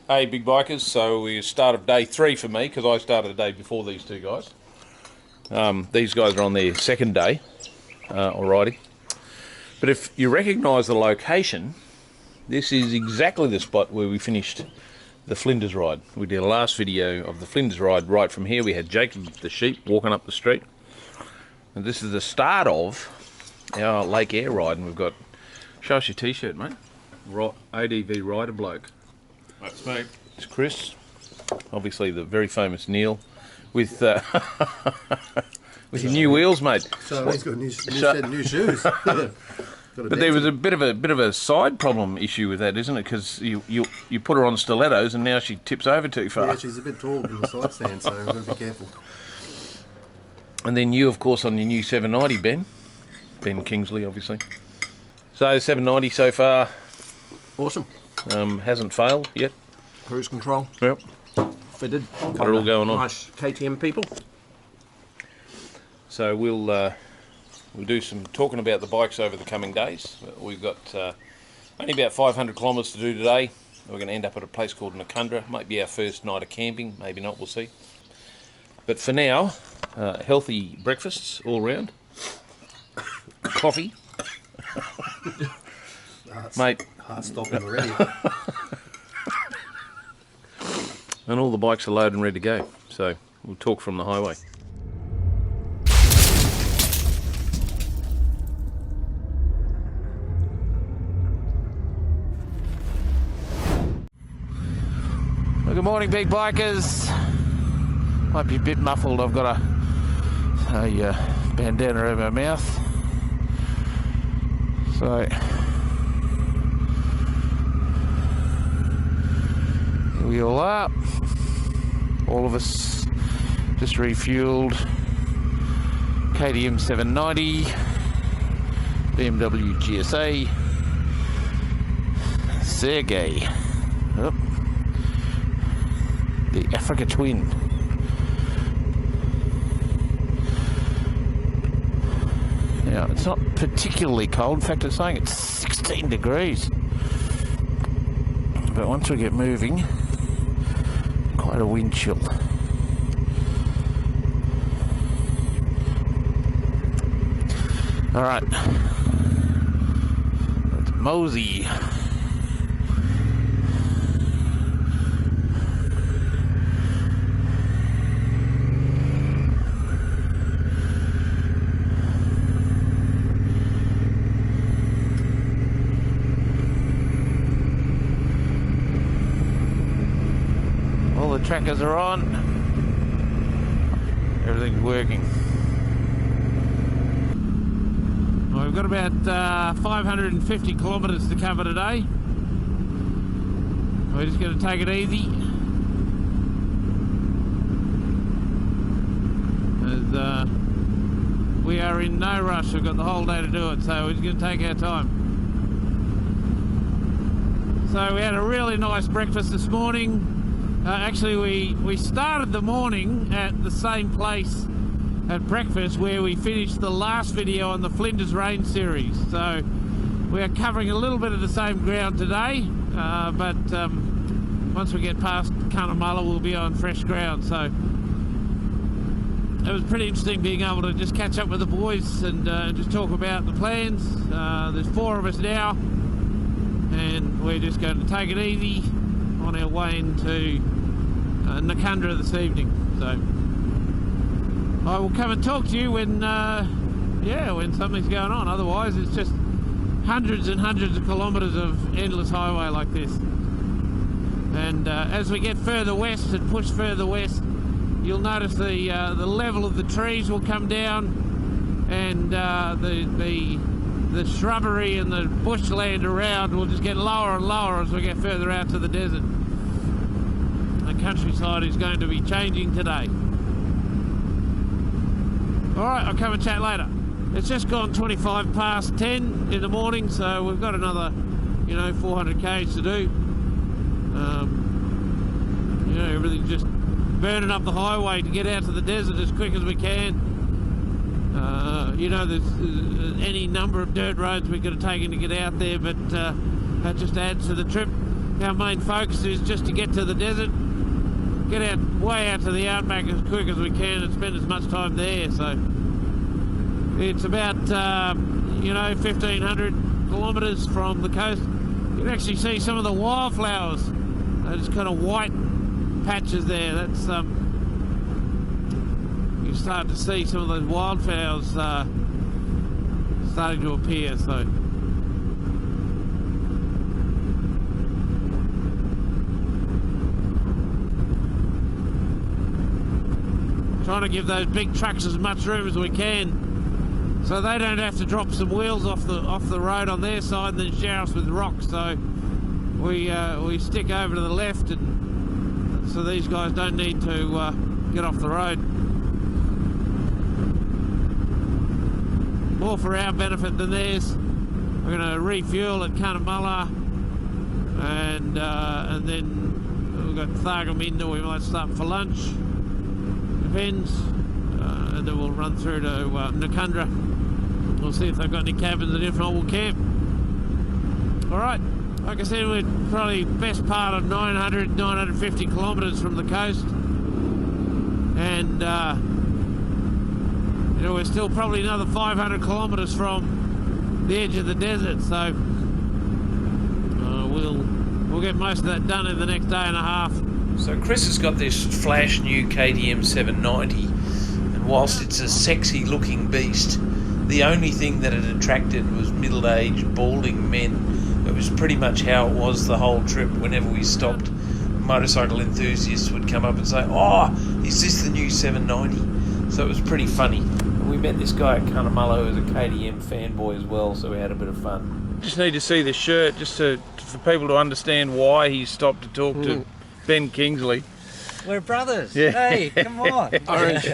Hey, big bikers. So we start of day 3 for me, because I started a day before these two guys. These guys are on their second day already. But if you recognise the location, this is exactly the spot where we finished the Flinders ride. We did a last video of the Flinders ride right from here. We had Jacob the sheep walking up the street. And this is the start of our Lake Air ride. And we've got, show us your t-shirt, mate. Adv-Ryder-Bloke. That's me. It's Chris, obviously the very famous Neil, with with your new wheels, mate. So he's got a new set of new shoes. But there was a bit of a side problem issue with that, isn't it? Because you put her on stilettos and now she tips over too far. Yeah, she's a bit tall in the side stand, so we've got to be careful. And then you, of course, on your new 790, Ben Kingsley, obviously. So 790 so far. Awesome. Hasn't failed yet. Cruise control. Yep. Fitted. Got it all going on. Nice KTM people. So we'll do some talking about the bikes over the coming days. We've got only about 500 kilometres to do today. We're going to end up at a place called Noccundra. Might be our first night of camping, maybe not, we'll see. But for now, healthy breakfasts all round. Coffee. Mate. Heart stopping already. And all the bikes are loaded and ready to go. So we'll talk from the highway. Well, good morning, big bikers. Might be a bit muffled. I've got a bandana over my mouth. So here we all are. All of us just refueled. KTM 790, BMW GSA, Sergey, oh, the Africa Twin. Now, it's not particularly cold. In fact, it's saying it's 16 degrees. But once we get moving, quite a wind chill. All right, let's mosey. Trackers are on, everything's working. Well, we've got about 550 kilometres to cover today. We're just going to take it easy. As, we are in no rush, we've got the whole day to do it, so we're just going to take our time. So we had a really nice breakfast this morning. Actually, we started the morning at the same place at breakfast where we finished the last video on the Flinders Rain series. So we are covering a little bit of the same ground today, but once we get past Cunnamulla, we'll be on fresh ground. So it was pretty interesting being able to just catch up with the boys and just talk about the plans. There's 4 of us now, and we're just going to take it easy on our way into Noccundra this evening. So I will come and talk to you when when something's going on. Otherwise it's just hundreds and hundreds of kilometres of endless highway like this. And as we get further west and push further west, you'll notice the level of the trees will come down, and the shrubbery and the bushland around will just get lower and lower as we get further out to the desert. The countryside is going to be changing today. Alright, I'll come and chat later. It's just gone 25 past 10 in the morning, so we've got another, 400 k's to do. Everything's just burning up the highway to get out to the desert as quick as we can. There's any number of dirt roads we could have taken to get out there, but that just adds to the trip. our main focus is just to get to the desert, get out way out to the outback as quick as we can and spend as much time there. So it's about 1,500 kilometres from the coast. You can actually see some of the wildflowers. Those kind of white patches there. That's you start to see some of those wildflowers starting to appear. So trying to give those big trucks as much room as we can, so they don't have to drop some wheels off the road on their side and then shower us with rocks. So we stick over to the left, and so these guys don't need to get off the road. More for our benefit than theirs. We're going to refuel at Cunnamulla, and then we've got Thargominda. We might stop for lunch. Depends, and then we'll run through to Noccundra. We'll see if they've got any cabins, and if not, we'll camp. Alright, like I said, we're probably best part of 950 kilometres from the coast, and we're still probably another 500 kilometres from the edge of the desert, so we'll get most of that done in the next day and a half. So Chris has got this flash new KTM 790, and whilst it's a sexy looking beast, the only thing that it attracted was middle-aged balding men. It was pretty much how it was the whole trip. Whenever we stopped, motorcycle enthusiasts would come up and say, "Oh, is this the new 790?" So it was pretty funny. And we met this guy at Cunnamulla who was a KTM fanboy as well, so we had a bit of fun. Just need to see the shirt just for people to understand why he stopped to talk to Ben Kingsley. We're brothers. Yeah. Hey, come on. Orange.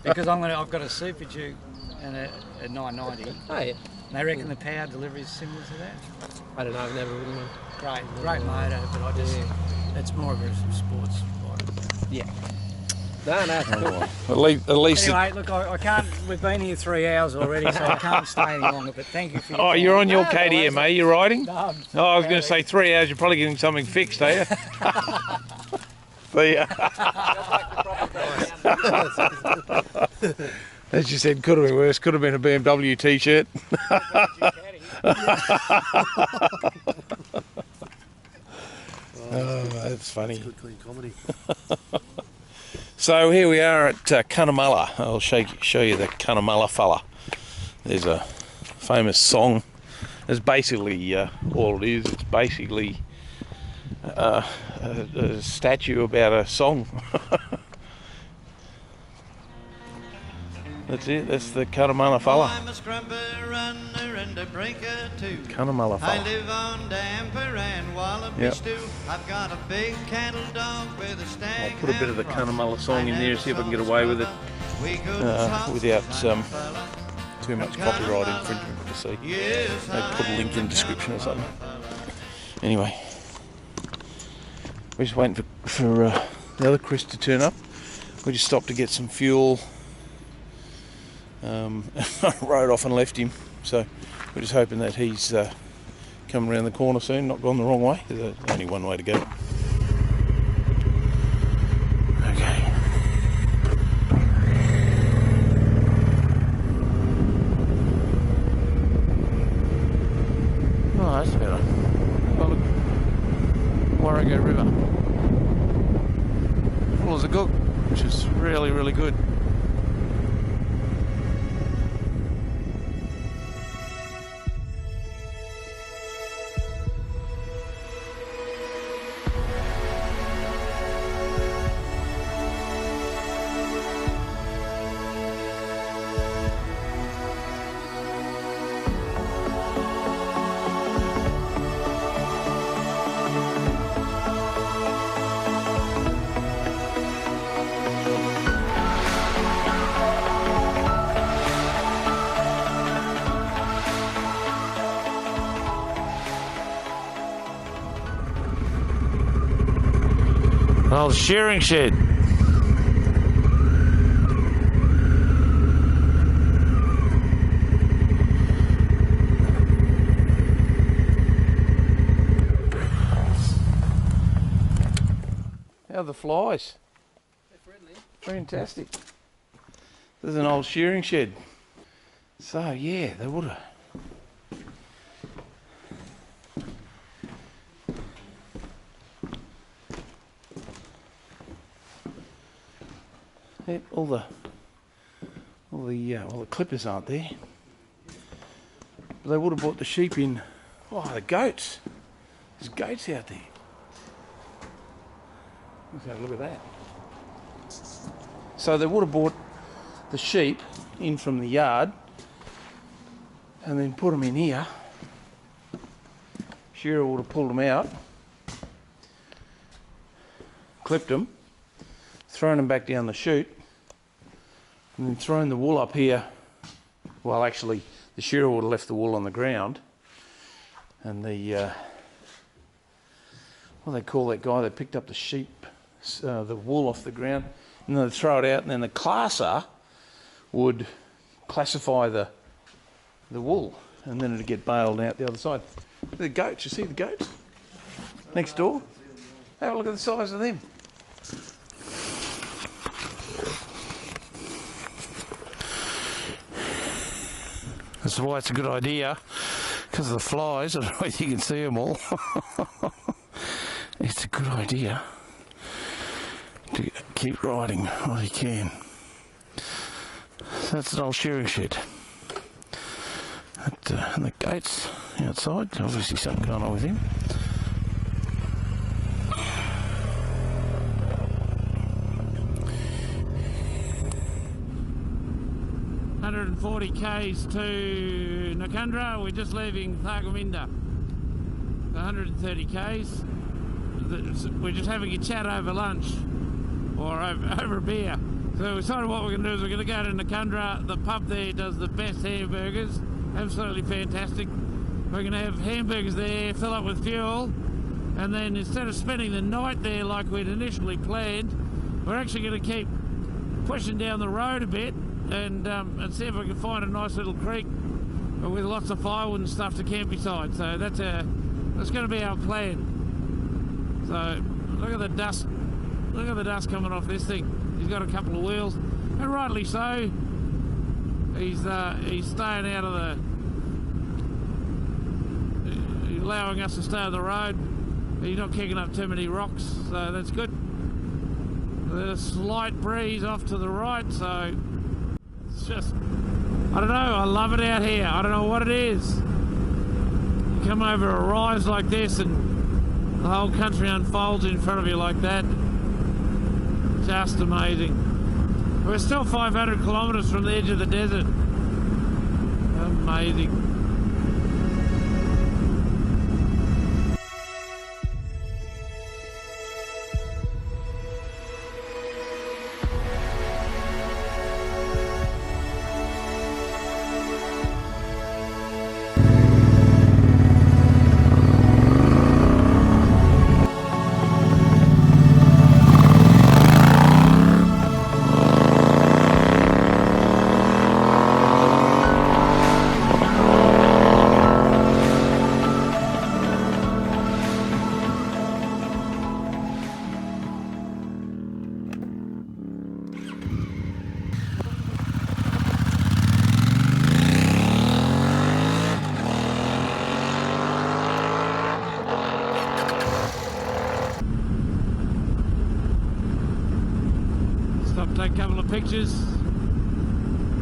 Because I've got a Super Duke and a 990. Oh, yeah. And they reckon the power delivery is similar to that. I don't know, I've never ridden one. Great motor, but it's more of a sports bike. Yeah. No, it's cool. At least Anyway, look, I can't. We've been here 3 hours already, so I can't stay any longer. But thank you for your time. you're on your KTM, eh? You're riding? No, I'm I was going to say 3 hours. You're probably getting something fixed, are you? See ya. As you said, could have been worse. Could have been a BMW T-shirt. Oh, that's funny. Good clean comedy. So here we are at Cunnamulla. I'll show you the Cunnamulla fella. There's a famous song. It's basically all it is. It's basically a statue about a song. That's it. That's the Cunnamulla fella. I'm a scrumper runner and a breaker too. Cunnamulla I fella. live on damper and wallaby Yep. stew. I've got a big cattle dog with a stag. I'll put a bit of the Cunnamulla song in there, see if I can get away with it without too much copyright infringement to see. Maybe put a link in the description or something. Anyway, we're just waiting for the other Chris to turn up. We just stopped to get some fuel. Rode off and left him, so we're just hoping that he's coming around the corner soon, not gone the wrong way. There's only one way to go. Okay. Oh, that's better. Oh, look. Warrego River. Full as a gook, which is really, really good. Oh, the shearing shed. How are the flies? They're friendly. Fantastic. There's an old shearing shed. So yeah, they would have. Yep, all the clippers aren't there. But they would have brought the sheep in. Oh, the goats. There's goats out there. Let's have a look at that. So they would have brought the sheep in from the yard and then put them in here. Shearer would have pulled them out, clipped them, thrown them back down the chute, and then thrown the wool up here. Well, actually, the shearer would have left the wool on the ground, and the what do they call that guy that picked up the sheep, the wool off the ground, and then they'd throw it out, and then the classer would classify the wool, and then it'd get baled out the other side. The goats, you see the goats next door? Have a look at the size of them. That's why it's a good idea, because of the flies. I don't know if you can see them all. It's a good idea to keep riding while you can. So that's an old shearing shed. And the gates outside, obviously something going on with him. $140 k's to Noccundra. We're just leaving Thargomindah. 130 k's. We're just having a chat over lunch or over a beer. So we decided what we're going to do is we're going to go to Noccundra. The pub there does the best hamburgers. Absolutely fantastic. We're going to have hamburgers there, fill up with fuel, and then instead of spending the night there like we'd initially planned, we're actually going to keep pushing down the road a bit and see if we can find a nice little creek with lots of firewood and stuff to camp beside. So that's going to be our plan. So look at the dust. Look at the dust coming off this thing. He's got a couple of wheels, and rightly so. He's staying out of the, allowing us to stay on the road. He's not kicking up too many rocks, so that's good. There's a slight breeze off to the right, so it's just, I don't know, I love it out here. I don't know what it is. You come over a rise like this and the whole country unfolds in front of you like that. Just amazing. We're still 500 kilometres from the edge of the desert. Amazing. Take a couple of pictures.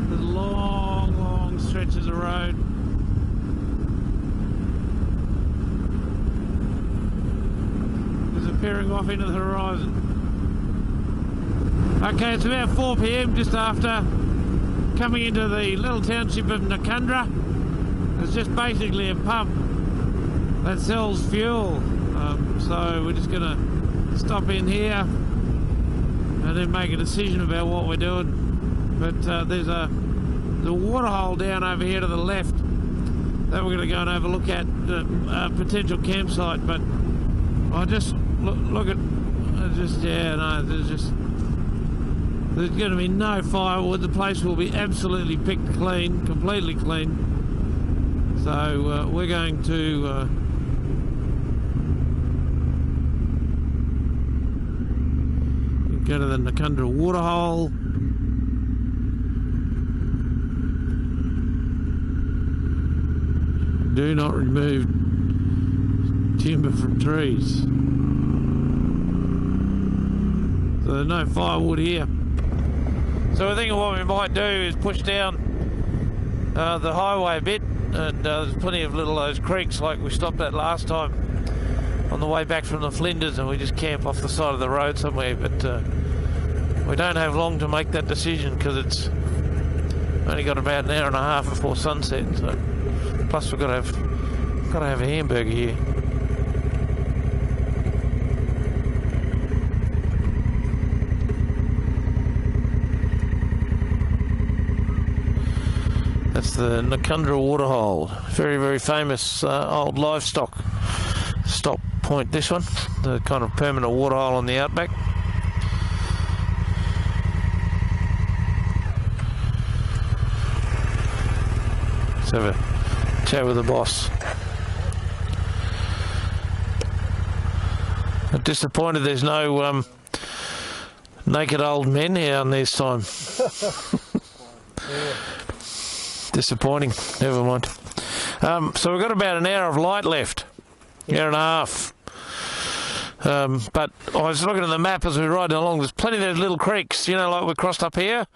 There's long stretches of road. Disappearing off into the horizon. Okay, it's about 4 PM, just after, coming into the little township of Noccundra. It's just basically a pub that sells fuel. So we're just going to stop in here and then make a decision about what we're doing. But there's a waterhole down over here to the left that we're going to go and have a look at, a potential campsite. But I just look at, there's going to be no firewood. The place will be absolutely picked clean, completely clean. So we're going to Go to the Noccundra waterhole. Do not remove timber from trees. So there's no firewood here. So I think what we might do is push down the highway a bit, and there's plenty of those creeks like we stopped at last time on the way back from the Flinders, and we just camp off the side of the road somewhere. But we don't have long to make that decision because it's only got about an hour and a half before sunset. So plus we've got to have a hamburger here. That's the Noccundra waterhole. Very, very famous old livestock stop point, this one. The kind of permanent waterhole on the outback. Let's have a chat with the boss. I'm disappointed there's no naked old men here on this time. Yeah. Disappointing. Never mind. So we've got about an hour of light left. Hour and a half. But I was looking at the map as we were riding along. There's plenty of those little creeks, you know, like we crossed up here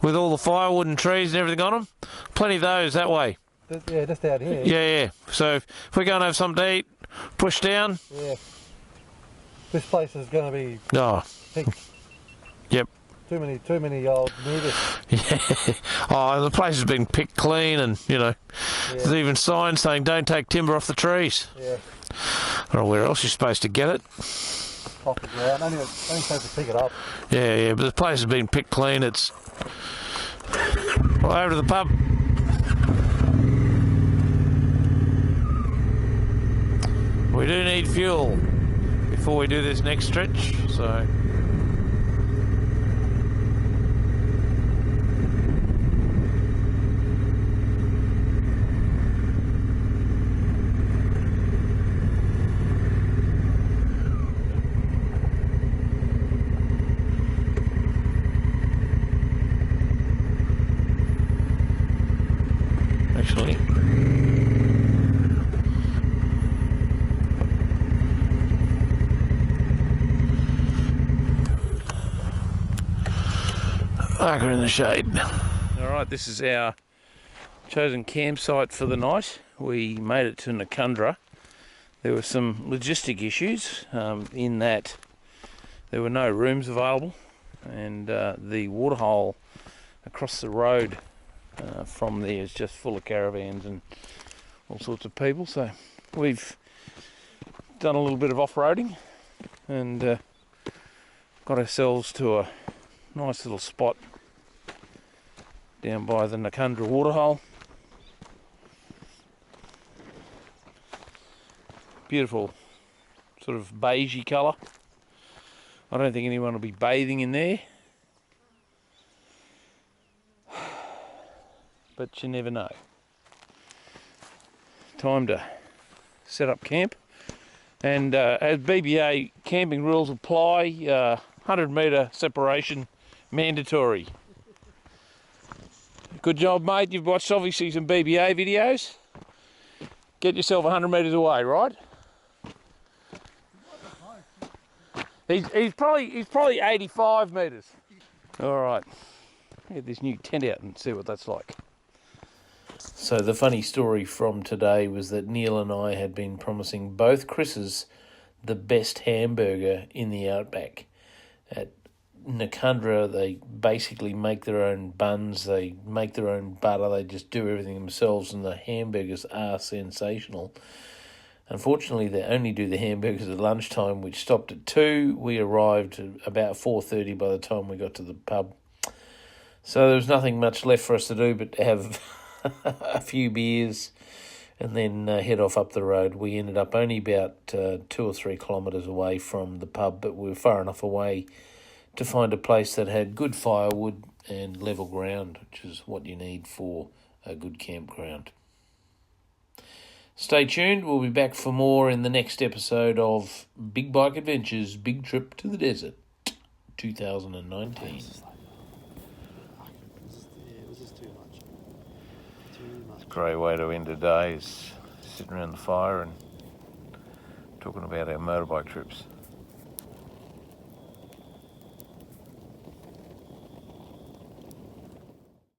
with all the firewood and trees and everything on them. Plenty of those that way. Yeah, just out here. Yeah. So if we go and have something to eat, push down. Yeah. This place is going to be peak. Yep. Too many old nudists. Yeah. Oh, the place has been picked clean, and there's even signs saying don't take timber off the trees. Yeah. I don't know where else you're supposed to get it. Off the ground. Only supposed to pick it up. Yeah, but the place has been picked clean. It's over to the pub. We do need fuel before we do this next stretch, so. Actually, Parker in the shade. Alright, this is our chosen campsite for the night. We made it to Noccundra. There were some logistic issues in that there were no rooms available, and the waterhole across the road from there is just full of caravans and all sorts of people. So we've done a little bit of off-roading and got ourselves to a nice little spot down by the Noccundra waterhole. Beautiful sort of beigey colour. I don't think anyone will be bathing in there, but you never know. Time to set up camp, and as BBA camping rules apply, 100 metre separation mandatory. Good job, mate. You've watched obviously some BBA videos. Get yourself 100 metres away, right? He's probably 85 metres. All right, get this new tent out and see what that's like. So the funny story from today was that Neil and I had been promising both Chris's the best hamburger in the outback. At Noccundra, they basically make their own buns, they make their own butter, they just do everything themselves, and the hamburgers are sensational. Unfortunately, they only do the hamburgers at lunchtime, which stopped at 2. We arrived at about 4:30 by the time we got to the pub. So there was nothing much left for us to do but to have a few beers and then head off up the road. We ended up only about 2 or 3 kilometres away from the pub, but we were far enough away to find a place that had good firewood and level ground, which is what you need for a good campground. Stay tuned, we'll be back for more in the next episode of Big Bike Adventures, Big Trip to the Desert. 2019. It was just too much. Too much. Great way to end a day is sitting around the fire and talking about our motorbike trips.